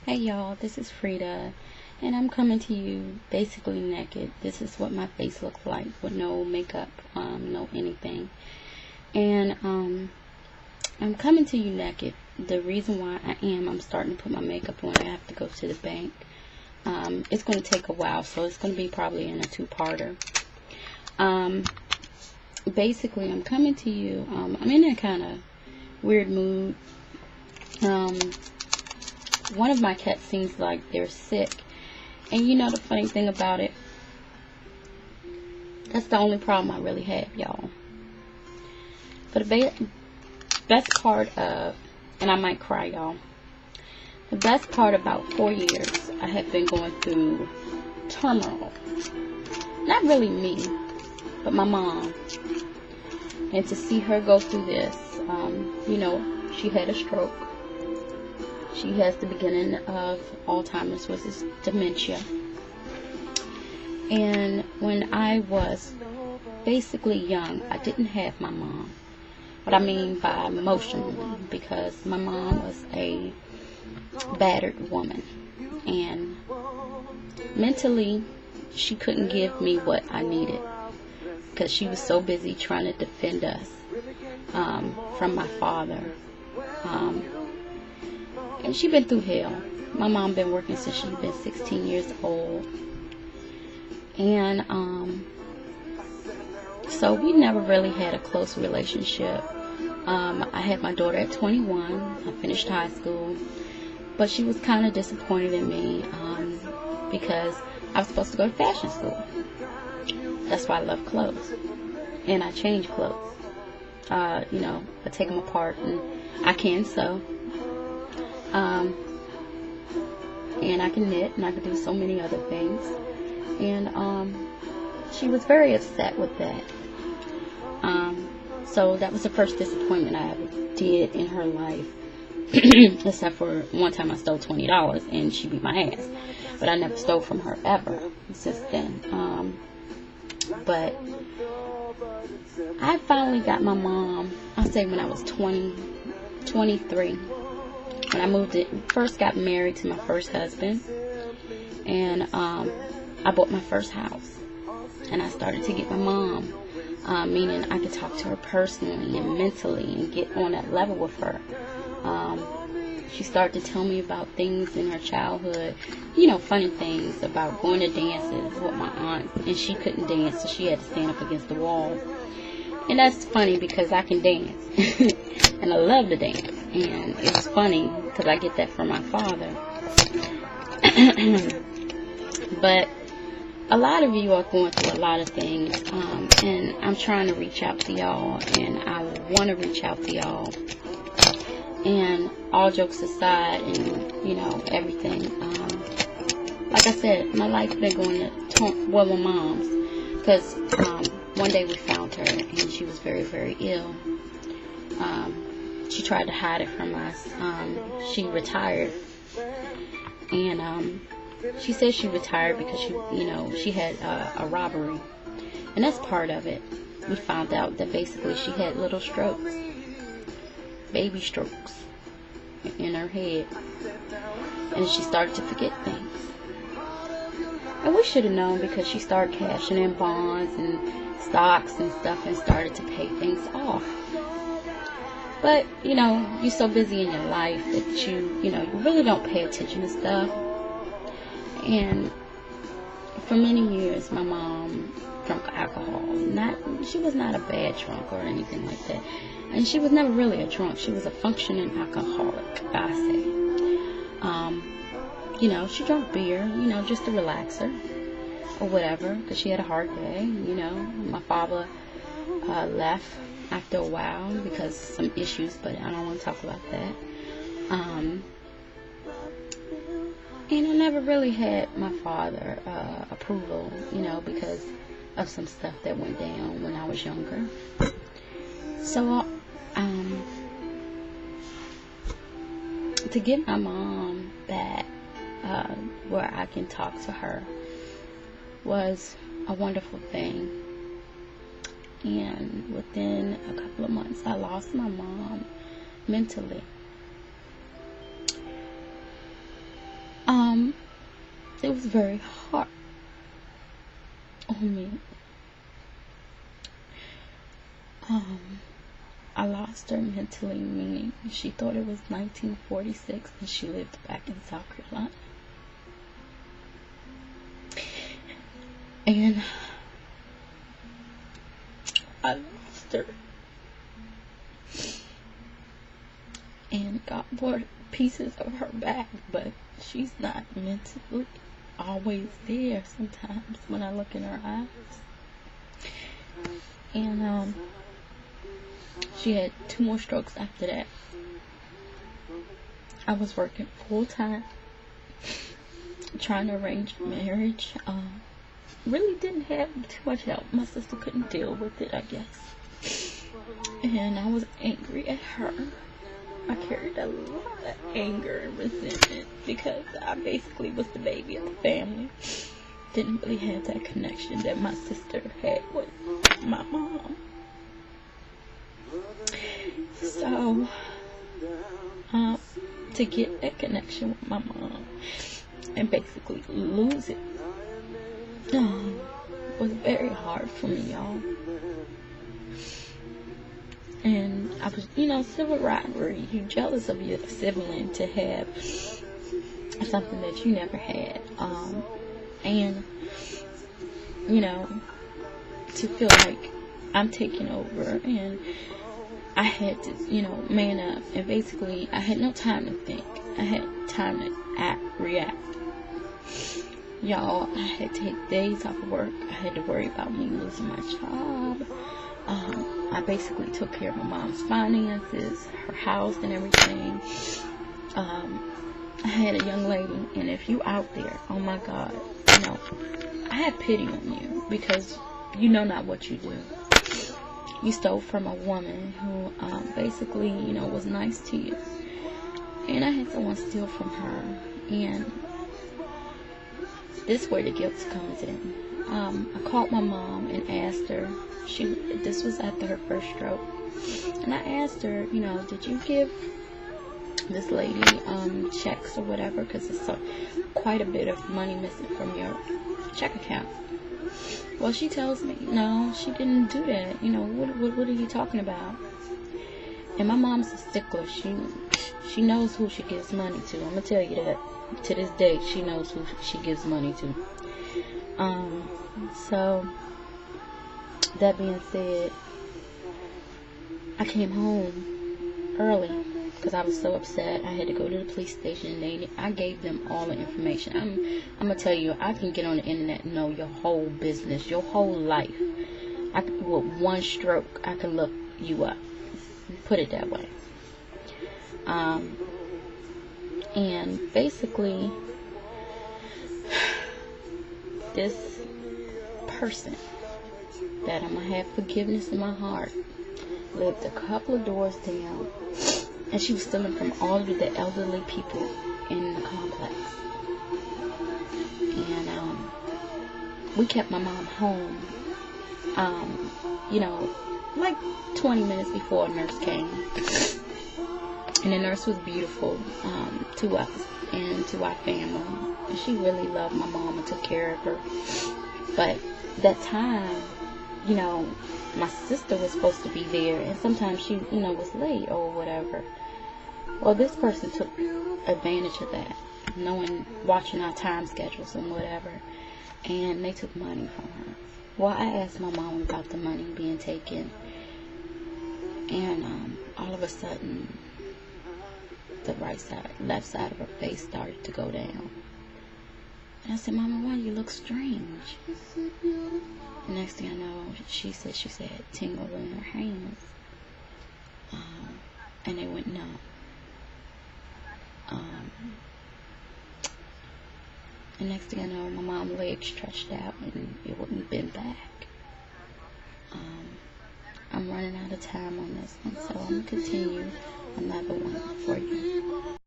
Hey y'all, this is Freda, and I'm coming to you basically naked. This is what my face looks like with no makeup, no anything. And I'm coming to you naked. The reason why I'm starting to put my makeup on, I have to go to the bank. It's going to take a while, so it's going to be probably in a two-parter. Basically, I'm coming to you. I'm in a kind of weird mood. One of my cats seems like they're sick, and you know the funny thing about it, that's the only problem I really have, y'all. But the best part of, and I might cry, y'all, the best part about 4 years I have been going through turmoil. Not really me, but my mom. And to see her go through this, she had a stroke. She has the beginning of Alzheimer's, which is dementia. And when I was basically young, I didn't have my mom. What I mean by emotionally, because my mom was a battered woman. And mentally, she couldn't give me what I needed, because she was so busy trying to defend us from my father. And she's been through hell. My mom been working since she's been 16 years old. And so we never really had a close relationship. I had my daughter at 21. I finished high school. But she was kind of disappointed in me because I was supposed to go to fashion school. That's why I love clothes. And I change clothes. I take them apart, and I can sew. And I can knit, and I can do so many other things. And she was very upset with that. So that was the first disappointment I ever did in her life. Except for one time I stole $20 and she beat my ass. But I never stole from her ever since then. But I finally got my mom, I'll say when I was 23. When I first got married to my first husband. And I bought my first house. And I started to get my mom. Meaning I could talk to her personally and mentally and get on that level with her. She started to tell me about things in her childhood, funny things about going to dances with my aunt, and she couldn't dance, so she had to stand up against the wall. And that's funny because I can dance, and I love to dance, and it's funny because I get that from my father. But a lot of you are going through a lot of things, and I'm trying to reach out to y'all, and I want to reach out to y'all. And all jokes aside, and everything, like I said, my life been going to my mom's, because one day we found her and she was very, very ill. She tried to hide it from us. She retired, and she said she retired because she had a robbery, and that's part of it. We found out that basically she had little strokes. Baby strokes in her head, and she started to forget things. And we should have known, because she started cashing in bonds and stocks and stuff and started to pay things off. But you're so busy in your life that you really don't pay attention to stuff. And for many years my mom drank alcohol. She was not a bad drunk or anything like that. And she was never really a drunk. She was a functioning alcoholic, I say. She drank beer, just to relax her or whatever, because she had a hard day. My father left after a while because of some issues, but I don't want to talk about that. And I never really had my father approval, because of some stuff that went down when I was younger. So, to get my mom back, where I can talk to her, was a wonderful thing. And within a couple of months, I lost my mom mentally. it was very hard on me. I lost her mentally, meaning she thought it was 1946 and she lived back in South Carolina. And I lost her. And God brought pieces of her back, but she's not mentally always there sometimes when I look in her eyes. And she had 2 more strokes after that. I was working full time, trying to arrange a marriage. Really didn't have too much help. My sister couldn't deal with it, I guess. And I was angry at her. I carried a lot of anger and resentment because I basically was the baby of the family. Didn't really have that connection that my sister had with my mom. So, to get that connection with my mom and basically lose it was very hard for me, y'all. And I was, civil rivalry. You're jealous of your sibling to have something that you never had. And, to feel like I'm taking over, and I had to, man up. And basically, I had no time to think. I had time to react. Y'all, I had to take days off of work. I had to worry about me losing my job. I basically took care of my mom's finances, her house and everything. I had a young lady, and if you out there, oh my God, I had pity on you because you know not what you do. You stole from a woman who basically, was nice to you. And I had someone steal from her. And this is where the guilt comes in. I called my mom and asked her, this was after her first stroke, and I asked her, did you give this lady checks or whatever, because it's quite a bit of money missing from your check account. Well, she tells me, no, she didn't do that. What are you talking about? And my mom's a stickler. She knows who she gives money to. I'm gonna tell you that. To this day, she knows who she gives money to. So, that being said, I came home early because I was so upset. I had to go to the police station, and I gave them all the information. I'm going to tell you, I can get on the internet and know your whole business, your whole life. With one stroke, I can look you up. Put it that way. And basically, this person that I'm going to have forgiveness in my heart lived a couple of doors down, and she was stealing from all of the elderly people in the complex. And we kept my mom home, like 20 minutes before a nurse came. And the nurse was beautiful to us and to our family. And she really loved my mom and took care of her. But that time, my sister was supposed to be there, and sometimes she, was late or whatever. Well, this person took advantage of that, watching our time schedules and whatever, and they took money from her. Well, I asked my mom about the money being taken, and all of a sudden, the left side of her face started to go down. And I said, Mama, why you look strange? The next thing I know, she said tingle in her hands. And they went numb. The next thing I know, my mom's leg stretched out and it wouldn't bend back. I'm running out of time on this one, so I'm going to continue another one for you.